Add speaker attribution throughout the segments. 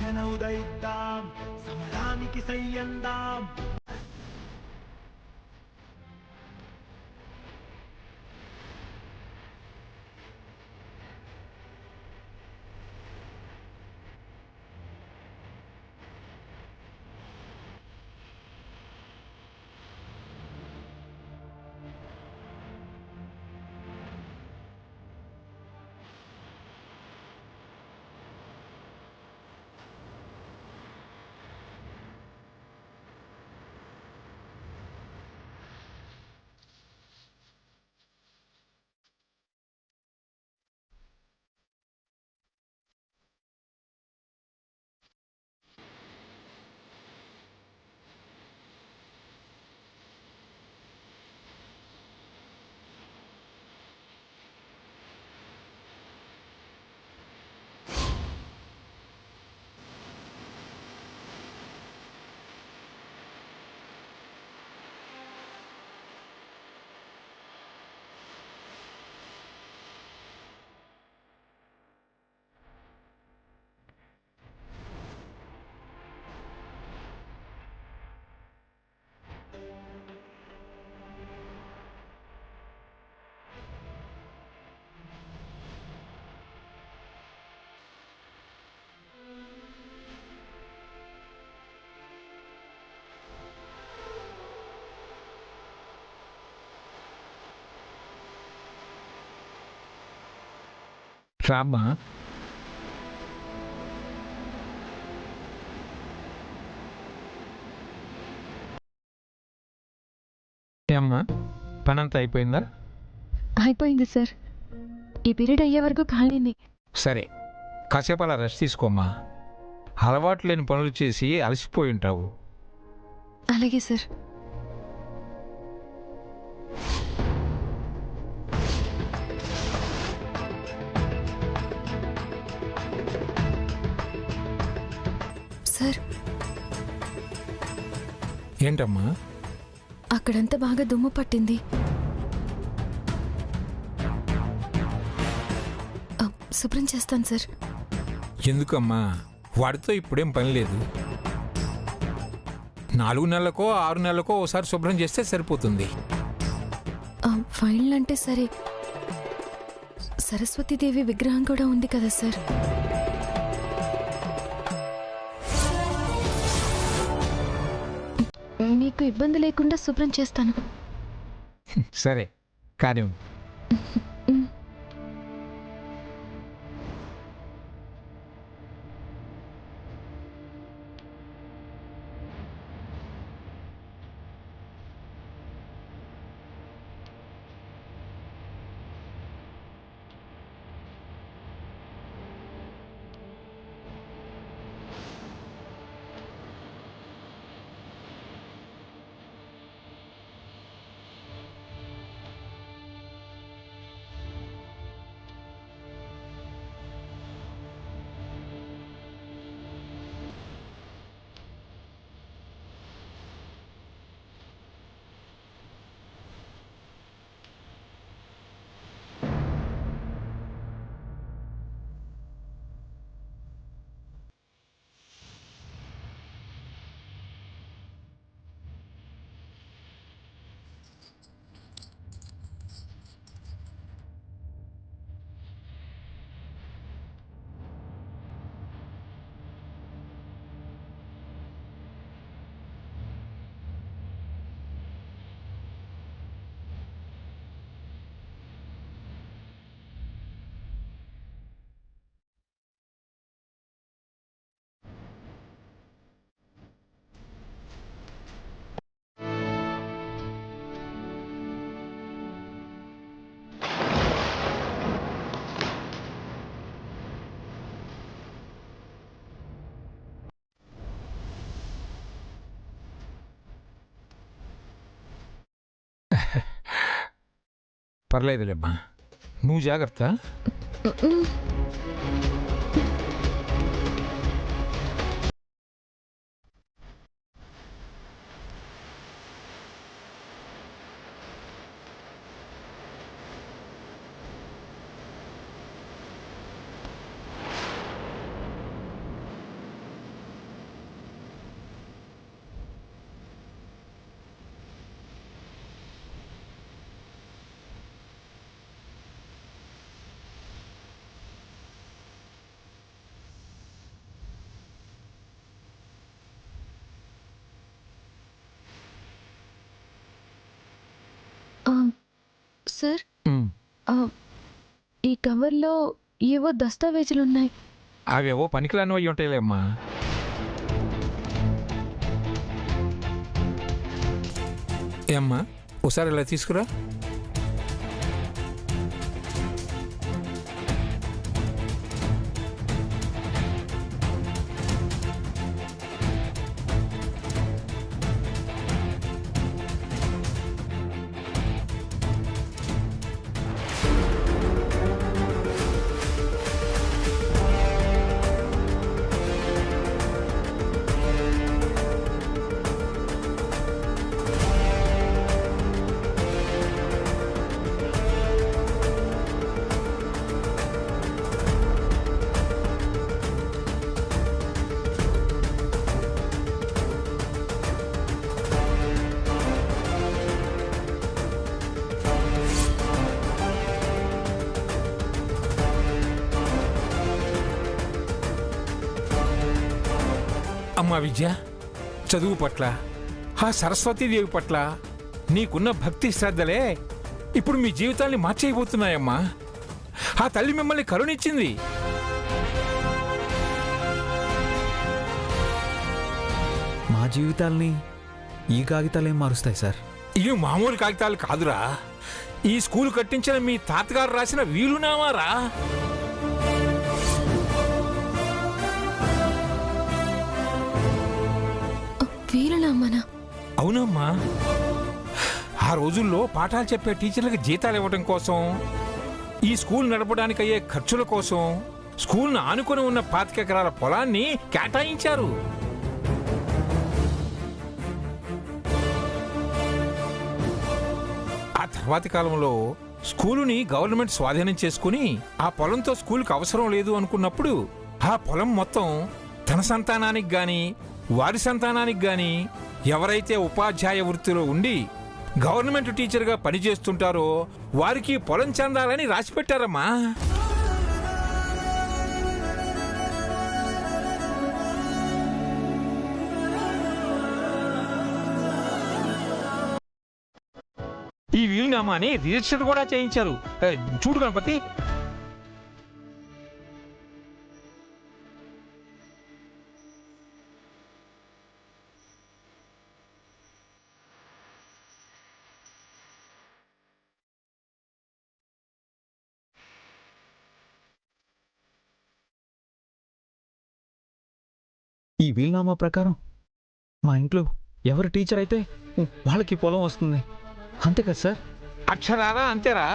Speaker 1: ఘనౌదయిద్దాం సమరానికి సయ్యందాం.
Speaker 2: రామ్మా. అమ్మా, పనంతా అయిపోయిందా?
Speaker 3: అయిపోయింది సార్. ఈ పీరియడ్ అయ్యే వరకు ఖాళీని.
Speaker 2: సరే, కాసేపు అలా రెస్ట్ తీసుకోమ్మా. అలవాటు లేని పనులు చేసి అలసిపోయి ఉంటావు.
Speaker 3: అలాగే సార్. సార్,
Speaker 2: ఏంటమ్మా?
Speaker 3: అక్కడంతా బాగా దుమ్ము పట్టింది. శుభ్రం చేస్తాను సార్.
Speaker 2: ఎందుకమ్మా? వాడితో ఇప్పుడేం పని లేదు. 4 నెలలకో 6 నెలలకో ఒకసారి శుభ్రం చేస్తే సరిపోతుంది.
Speaker 3: ఫైనల్ అంటే సరే, సరస్వతీదేవి విగ్రహం కూడా ఉంది కదా సార్. మీకు ఇబ్బంది లేకుండా శుభ్రం చేస్తాను.
Speaker 2: సరే, కానీ పర్లేదులేమ్మా, నువ్వు జాగ్రత్త.
Speaker 3: సార్ ఈ కవర్లో ఏవో దస్తావేజులు ఉన్నాయి.
Speaker 2: అవేవో పనికిరానివి అయి ఉంటాయిలేమ్మా. ఏమ్మా ఒకసారి ఇలా తీసుకురా. అమ్మా విద్య, చదువు పట్ల ఆ సరస్వతీదేవి పట్ల నీకున్న భక్తి శ్రద్ధలే ఇప్పుడు మీ జీవితాన్ని మార్చేయబోతున్నాయమ్మా. ఆ తల్లి మిమ్మల్ని కరుణించింది.
Speaker 4: మా జీవితాల్ని ఈ కాగితాలు ఏం మారుస్తాయి సార్?
Speaker 2: ఇవి మామూలు కాగితాలు కాదురా. ఈ స్కూల్ కట్టించిన మీ తాతగారు రాసిన వీలునామారా.
Speaker 3: వీలునామానా?
Speaker 2: అవునమ్మా. ఆ రోజుల్లో పాఠాలు చెప్పే టీచర్లకు జీతాలు ఇవ్వడం కోసం, ఈ స్కూల్ నడపడానికి అయ్యే ఖర్చుల కోసం స్కూల్ను ఆనుకొని ఉన్న 25 ఎకరాల పొలాన్ని కేటాయించారు. ఆ తర్వాతి కాలంలో స్కూలుని గవర్నమెంట్ స్వాధీనం చేసుకుని ఆ పొలంతో స్కూల్కి అవసరం లేదు అనుకున్నప్పుడు ఆ పొలం మొత్తం తన సంతానానికి గాని వారి సంతానానికి గాని ఎవరైతే ఉపాధ్యాయ వృత్తిలో ఉండి గవర్నమెంట్ టీచర్గా పనిచేస్తుంటారో వారికి పొలం చెందాలని రాసిపెట్టారమ్మా. ఈ వీలునామాని రిజిస్టర్ కూడా చేయించారు. చూడు గణపతి.
Speaker 4: ఈ వీలునామా ప్రకారం మా ఇంట్లో ఎవరు టీచర్ అయితే వాళ్ళకి పొలం వస్తుంది, అంతే కదా సార్?
Speaker 2: అక్షరాలా అంతేరా.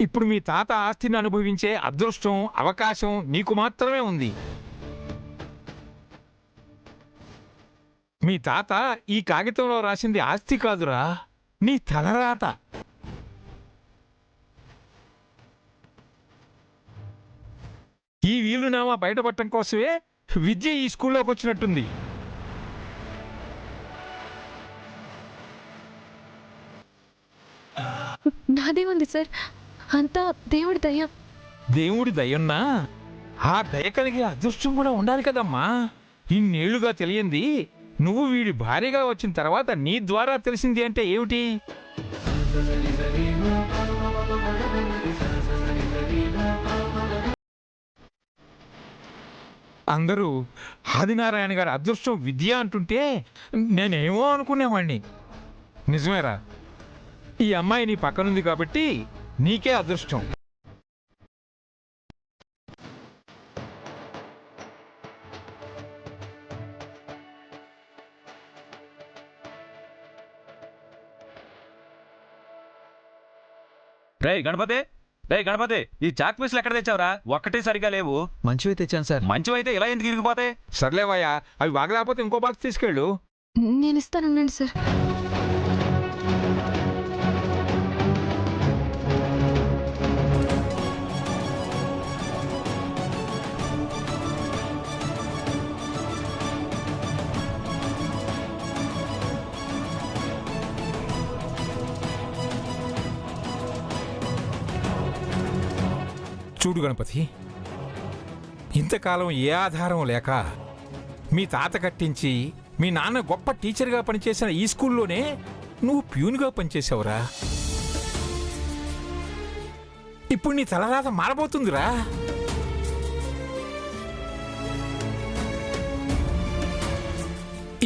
Speaker 2: ఇప్పుడు మీ తాత ఆస్తిని అనుభవించే అదృష్టం, అవకాశం నీకు మాత్రమే ఉంది. మీ తాత ఈ కాగితంలో రాసింది ఆస్తి కాదురా, నీ తలరాత. ఈ వీలునామా బయటపడటం కోసమే విద్య ఈ స్కూల్లోకి వచ్చినట్టుంది.
Speaker 3: నాదేముంది సార్, అంతా దేవుడి దయ.
Speaker 2: దేవుడి దయన్నా ఆ దయ కలిగే అదృష్టం కూడా ఉండాలి కదమ్మా. ఇన్నేళ్లుగా తెలియంది నువ్వు వీడి భార్యగా వచ్చిన తర్వాత నీ ద్వారా తెలిసింది అంటే ఏమిటి? అందరూ ఆదినారాయణ గారి అదృష్టం విద్య అంటుంటే నేనేమో అనుకునేవాణ్ణి. నిజమేరా, ఈ అమ్మాయి నీ పక్కనుంది కాబట్టి నీకే అదృష్టం.
Speaker 5: రే గణపతి, ఈ చాక్ పీసులు ఎక్కడ తెచ్చావురా? ఒక్కటే సరిగా లేవు.
Speaker 4: మంచివే తెచ్చాను సార్.
Speaker 5: మంచివైతే ఇలా ఎందుకు ఇరిగిపోతాయి?
Speaker 2: సర్లేవయ్యా, అవి బాగలేకపోతే ఇంకో బాక్స్ తీసుకెళ్ళు.
Speaker 3: నేను ఇస్తానండి సార్.
Speaker 2: చూడు గణపతి, ఇంతకాలం ఏ ఆధారం లేక మీ తాత కట్టించి మీ నాన్న గొప్ప టీచర్గా పనిచేసిన ఈ స్కూల్లోనే నువ్వు ప్యూన్గా పనిచేసావురా. ఇప్పుడు నీ తలరాత మారబోతుందిరా.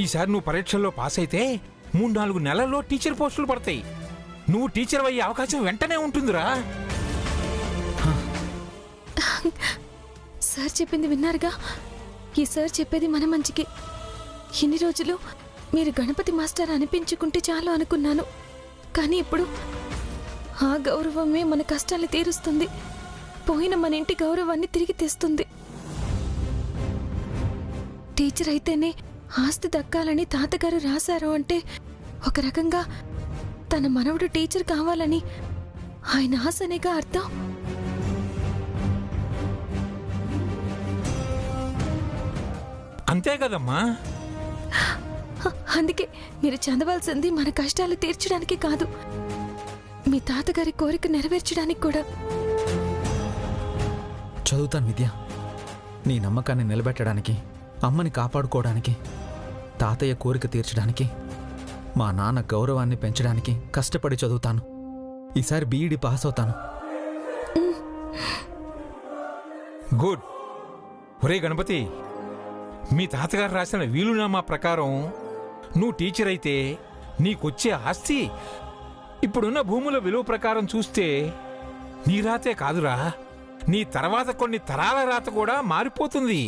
Speaker 2: ఈసారి నువ్వు పరీక్షల్లో పాస్ అయితే 3-4 నెలల్లో టీచర్ పోస్టులు పడతాయి. నువ్వు టీచర్ అయ్యే అవకాశం వెంటనే ఉంటుందిరా.
Speaker 6: సార్ చెప్పింది విన్నారుగా? ఈ సార్ చెప్పేది మన మంచికి. ఇన్ని రోజులు మీరు గణపతి మాస్టర్ అనిపించుకుంటే చాలు అనుకున్నాను. కానీ ఇప్పుడు ఆ గౌరవమే మన కష్టాన్ని తీరుస్తుంది, పోయిన మన ఇంటి గౌరవాన్ని తిరిగి తెస్తుంది. టీచర్ అయితేనే ఆస్తి దక్కాలని తాతగారు రాశారు అంటే ఒక రకంగా తన మనవడు టీచర్ కావాలని ఆయన ఆశనేగా అర్థం.
Speaker 2: అంతే కదమ్మా.
Speaker 6: అందుకే మీరు చదవాల్సింది మన కష్టాలు తీర్చడానికి కాదు, మీ తాతగారి కోరిక నెరవేర్చడానికి కూడా.
Speaker 4: చదువుతాను విద్య. నీ నమ్మకాన్ని నిలబెట్టడానికి, అమ్మని కాపాడుకోవడానికి, తాతయ్య కోరిక తీర్చడానికి, మా నాన్న గౌరవాన్ని పెంచడానికి కష్టపడి చదువుతాను. ఈసారి బీఈడీ పాస్ అవుతాను.
Speaker 2: గుడ్. ఒరే గణపతి, మీ తాతగారు రాసిన వీలునామా ప్రకారం నువ్వు టీచర్ అయితే నీకొచ్చే ఆస్తి ఇప్పుడున్న భూముల విలువ ప్రకారం చూస్తే నీ రాతే కాదురా, నీ తర్వాత కొన్ని తరాల రాత కూడా మారిపోతుంది.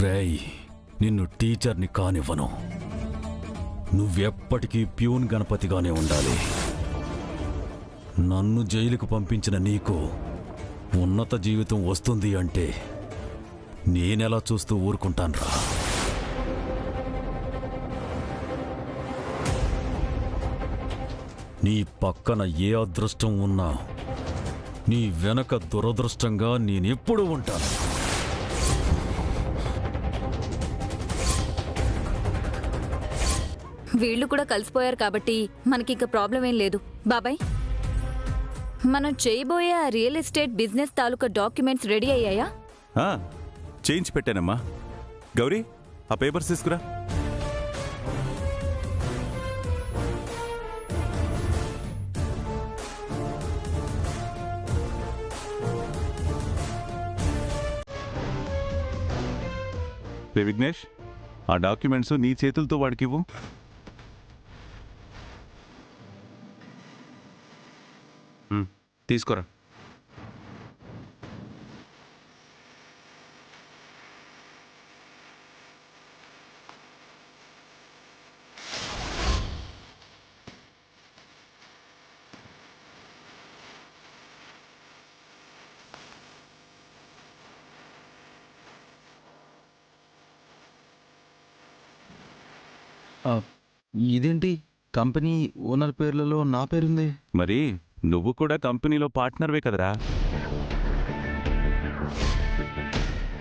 Speaker 7: రేయ్, నిన్ను టీచర్ని కానివ్వను. నువ్వెప్పటికీ ప్యూన్ గణపతిగానే ఉండాలి. నన్ను జైలుకు పంపించిన నీకు ఉన్నత జీవితం వస్తుంది అంటే నేనెలా చూస్తూ ఊరుకుంటాన్రా? నీ పక్కన ఏ అదృష్టం ఉన్నా నీ వెనక దురదృష్టంగా నేనెప్పుడూ ఉంటాను.
Speaker 8: వీళ్ళు కూడా కలిసిపోయారు కాబట్టి మనకింక ప్రాబ్లం ఏం లేదు. బాబాయ్, మనం చేయబోయే ఆ రియల్ ఎస్టేట్ బిజినెస్ తాలూకా డాక్యుమెంట్స్ రెడీ అయ్యాయా?
Speaker 9: చేయించి పెట్టానమ్మా. గౌరీ, ఆ పేపర్స్ తీసుకురా. రే విఘ్నేష్, ఆ డాక్యుమెంట్స్ నీ చేతులతో వాడికివ్వు.
Speaker 5: తీసుకోరా.
Speaker 10: ఇదేంటి కంపెనీ ఓనర్ పేర్లలో నా పేరుంది?
Speaker 9: మరి నువ్వు కూడా కంపెనీలో పార్ట్నర్వే కదరా?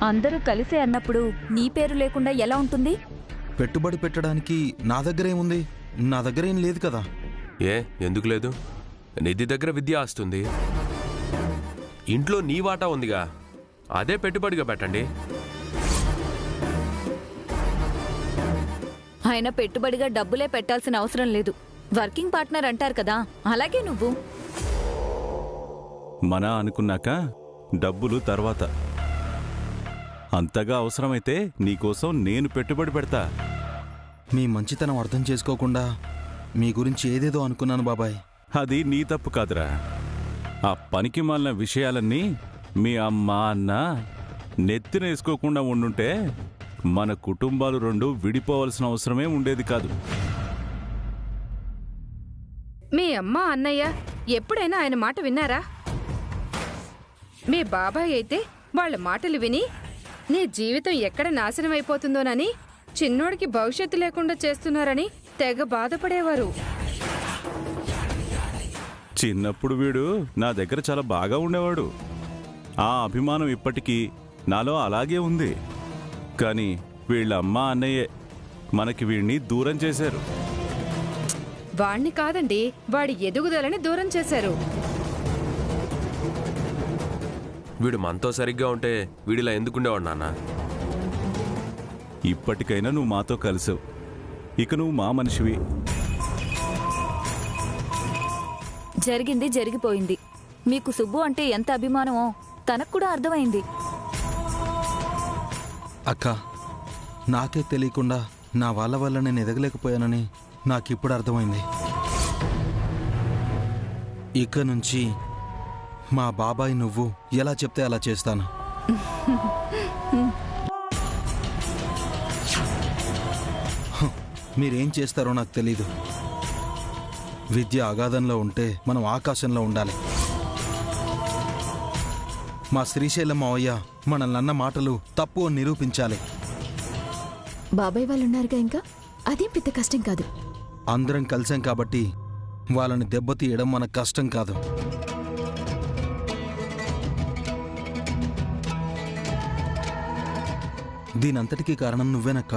Speaker 8: అందరూ కలిసే అన్నప్పుడు నీ పేరు లేకుండా ఎలా ఉంటుంది?
Speaker 10: పెట్టుబడి పెట్టడానికి నా దగ్గరేముంది? నా దగ్గరేం లేదు కదా.
Speaker 11: ఎందుకు లేదు? నిధి దగ్గర విద్య ఆస్తుంది, ఇంట్లో నీ వాటా ఉందిగా, అదే పెట్టుబడిగా పెట్టండి.
Speaker 8: ఆయన పెట్టుబడిగా డబ్బులే పెట్టాల్సిన అవసరం లేదు. వర్కింగ్ పార్ట్నర్ అంటారు కదా, అలాగే నువ్వు.
Speaker 9: మన అనుకున్నాక డబ్బులు తర్వాత. అంతగా అవసరమైతే నీకోసం నేను పెట్టుబడి పెడతా.
Speaker 10: మీ మంచితనం అర్థం చేసుకోకుండా మీ గురించి ఏదేదో అనుకున్నాను బాబాయ్.
Speaker 9: అది నీ తప్పు కాదురా. ఆ పనికి మాలిన విషయాలన్నీ మీ అమ్మ అన్న నెత్తిన వేసుకోకుండా ఉండుంటే మన కుటుంబాలు రెండు విడిపోవలసిన అవసరమే ఉండేది కాదు.
Speaker 12: మీ అమ్మ అన్నయ్య ఎప్పుడైనా ఆయన మాట విన్నారా? మీ బాబాయ్ అయితే వాళ్ళ మాటలు విని నీ జీవితం ఎక్కడ నాశనం అయిపోతుందోనని, చిన్నోడికి భవిష్యత్తు లేకుండా చేస్తున్నారని తెగ బాధపడేవారు.
Speaker 9: చిన్నప్పుడు వీడు నా దగ్గర చాలా బాగా ఉండేవాడు. ఆ అభిమానం ఇప్పటికీ నాలో అలాగే ఉంది. కానీ వీళ్ళ అమ్మ అన్నయ్యే మనకి వీడిని దూరం చేశారు.
Speaker 12: వాణ్ణి కాదండి, వాడి ఎదుగుదలని దూరం చేశారు.
Speaker 11: వీడు మనతో సరిగ్గా ఉంటే వీడిలా ఎందుకుండేవాడు నాన్న?
Speaker 9: ఇప్పటికైనా నువ్వు మాతో కలిసావు, ఇక నువ్వు మా మనిషివి.
Speaker 8: జరిగింది జరిగిపోయింది. మీకు సుబ్బు అంటే ఎంత అభిమానమో తనకు కూడా అర్థమైంది.
Speaker 10: అక్క, నాకే తెలియకుండా నా వాళ్ళ వల్ల నేను ఎదగలేకపోయానని నాకిప్పుడు అర్థమైంది. ఇక నుంచి మా బాబాయ్ నువ్వు ఎలా చెప్తే అలా చేస్తాను. మీరేం చేస్తారో నాకు తెలీదు. విద్య అగాధంలో ఉంటే మనం ఆకాశంలో ఉండాలి. మా శ్రీశైలం మావయ్య మనల్ని అన్న మాటలు తప్పు అని నిరూపించాలి.
Speaker 6: బాబాయ్ వాళ్ళు ఉన్నారుగా, ఇంకా అదేం పెద్ద కష్టం కాదు.
Speaker 10: అందరం కలిసాం కాబట్టి వాళ్ళని దెబ్బతీయడం మనకు కష్టం కాదు. దీనంతటికీ కారణం నువ్వేనక్క.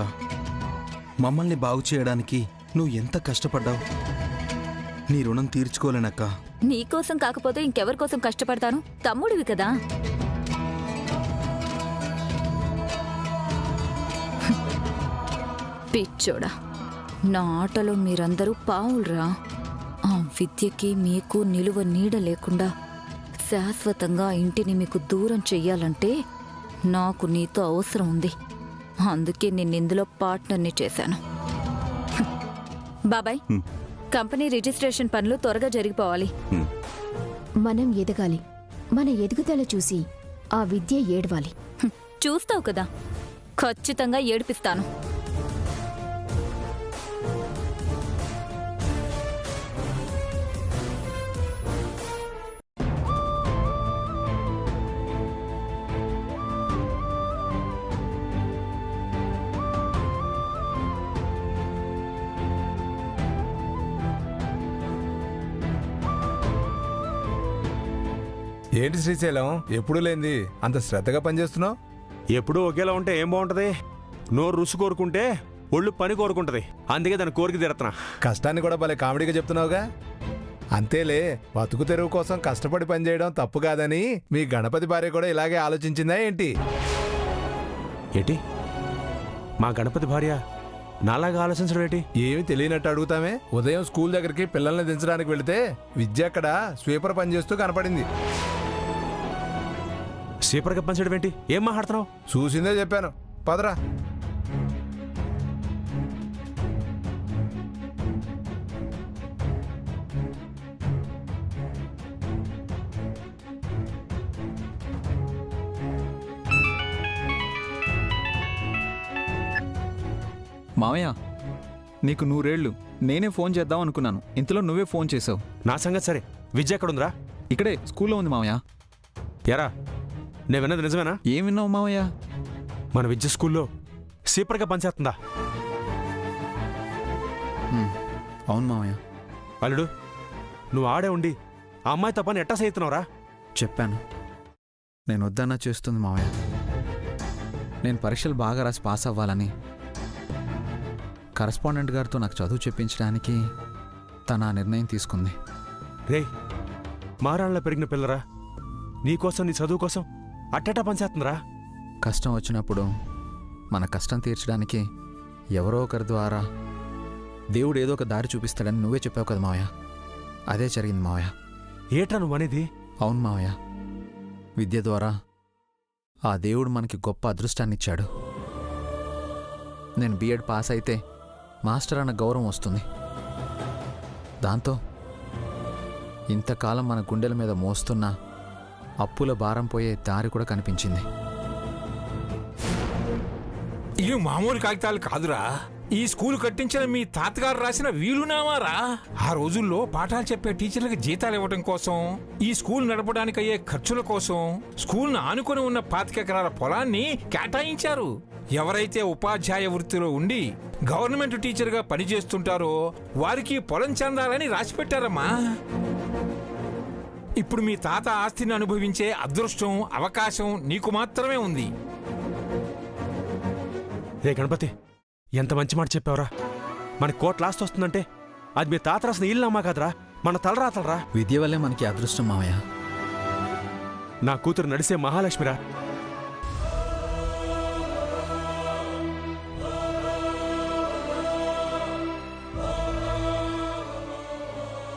Speaker 10: మమ్మల్ని బాగు చేయడానికి నువ్వు ఎంత కష్టపడ్డావు. నీ రుణం తీర్చుకోలేనక్క.
Speaker 8: నీకోసం కాకపోతే ఇంకెవరి కోసం కష్టపడతాను? తమ్ముడివి కదా. పిచ్చోడా, నా ఆటలో మీరందరూ పావులరా. ఆ విద్యకి మీకు నిలువ నీడ లేకుండా శాశ్వతంగా ఇంటిని మీకు దూరం చెయ్యాలంటే నాకు నీతో అవసరం ఉంది. అందుకే నిన్నిందులో పార్ట్నర్ని చేశాను. బాబాయ్, కంపెనీ రిజిస్ట్రేషన్ పనులు త్వరగా జరిగిపోవాలి.
Speaker 6: మనం ఎదగాలి. మన ఎదుగుదల చూసి ఆ విద్య ఏడవాలి.
Speaker 8: చూస్తావు కదా, ఖచ్చితంగా ఏడిపిస్తాను.
Speaker 13: ఏంటి శ్రీశైలం, ఎప్పుడు లేంది అంత శ్రద్ధగా పనిచేస్తున్నావు?
Speaker 5: ఎప్పుడూ ఒకేలా ఉంటే ఏం బాగుంటది? నోరు రుచి కోరుకుంటే ఒళ్ళు పని కోరుకుంటది. అందుకే దాని కోరిక తీరుతున్నా.
Speaker 13: కష్టాన్ని కూడా భలే కామెడీగా చెప్తున్నావుగా. అంతేలే, బతుకు తెరువు కోసం కష్టపడి పనిచేయడం తప్పు కాదని మీ గణపతి భార్య కూడా ఇలాగే ఆలోచించిందా ఏంటి?
Speaker 5: ఏంటి మా గణపతి భార్య నాలాగా ఆలోచించడం ఏంటి?
Speaker 13: ఏమి తెలియనట్టు అడుగుతామే. ఉదయం స్కూల్ దగ్గరికి పిల్లల్ని దించడానికి వెళితే విద్య అక్కడ స్వీపర్ పనిచేస్తూ కనపడింది.
Speaker 5: స్వీపర్గా పనిచేయడం ఏంటి? ఏం మాట్లాడుతున్నావు?
Speaker 13: చూసిందే చెప్పాను, పదరా.
Speaker 4: మావయ్య, నీకు 100 ఏళ్ళు. నేనే ఫోన్ చేద్దాం అనుకున్నాను, ఇంతలో నువ్వే ఫోన్ చేసావు.
Speaker 5: నా సంగతి సరే, విద్య ఎక్కడుందిరా?
Speaker 4: ఇక్కడే స్కూల్లో ఉంది మావయ్య.
Speaker 5: ఎరా, నేను విన్నది నిజమేనా?
Speaker 4: ఏం విన్నావు మావయ్య?
Speaker 5: మన విద్య స్కూల్లో స్వీపర్గా పనిచేస్తుందా?
Speaker 4: అవును మావయ్య.
Speaker 5: అల్లుడు, నువ్వు ఆడే ఉండి ఆ అమ్మాయి తప్పని ఎట్టా చేస్తున్నావురా?
Speaker 4: చెప్పాను, నేను వద్దన్నా చేస్తుంది మావయ్య. నేను పరీక్షలు బాగా రాసి పాస్ అవ్వాలని కరస్పాండెంట్ గారితో నాకు చదువు చెప్పించడానికి తన నిర్ణయం తీసుకుంది.
Speaker 5: రే, మారాళ్ళ పెరిగిన పిల్లరా, నీకోసం నీ చదువు కోసం అట్టటా పనిచేస్తుందిరా.
Speaker 4: కష్టం వచ్చినప్పుడు మన కష్టం తీర్చడానికి ఎవరో ఒకరి ద్వారా దేవుడు ఏదో ఒక దారి చూపిస్తాడని నువ్వే చెప్పావు కదా మావయ్య. అదే జరిగింది మావయ్య.
Speaker 5: ఏట్రా నువ్వు అనేది?
Speaker 4: అవును మావయ్య, విద్య ద్వారా ఆ దేవుడు మనకి గొప్ప అదృష్టాన్ని ఇచ్చాడు. నేను బీఎడ్ పాస్ అయితే మాస్టర్ అన్న గౌరవం వస్తుంది. దాంతో ఇంతకాలం మన గుండెల మీద మోస్తున్న అప్పుల భారం పోయే దారి కూడా కనిపించింది.
Speaker 2: ఇవి మామూలు కాగితాలు కాదురా. ఈ స్కూల్ కట్టించిన మీ తాతగారు రాసిన వీలునామారా. ఆ రోజుల్లో పాఠాలు చెప్పే టీచర్లకు జీతాలు ఇవ్వడం కోసం, ఈ స్కూల్ నడపడానికి అయ్యే ఖర్చుల కోసం స్కూల్ను ఆనుకొని ఉన్న 25 ఎకరాల పొలాన్ని కేటాయించారు. ఎవరైతే ఉపాధ్యాయ వృత్తిలో ఉండి గవర్నమెంట్ టీచర్గా పనిచేస్తుంటారో వారికి పొలం చెందాలని రాసిపెట్టారమ్మా. ఇప్పుడు మీ తాత ఆస్తిని అనుభవించే అదృష్టం, అవకాశం నీకు మాత్రమే ఉంది.
Speaker 5: రే గణపతి, ఎంత మంచి మాట చెప్పావురా. మన కోట్ల ఆస్తి వస్తుందంటే అది మీ తాత రాసిన ఇల్లు అమ్మా కాదురా, మన తలరాతలరా.
Speaker 4: విద్య వల్లే మనకి అదృష్టం మావయ్య.
Speaker 5: నా కూతురు నడిసే మహాలక్ష్మిరా.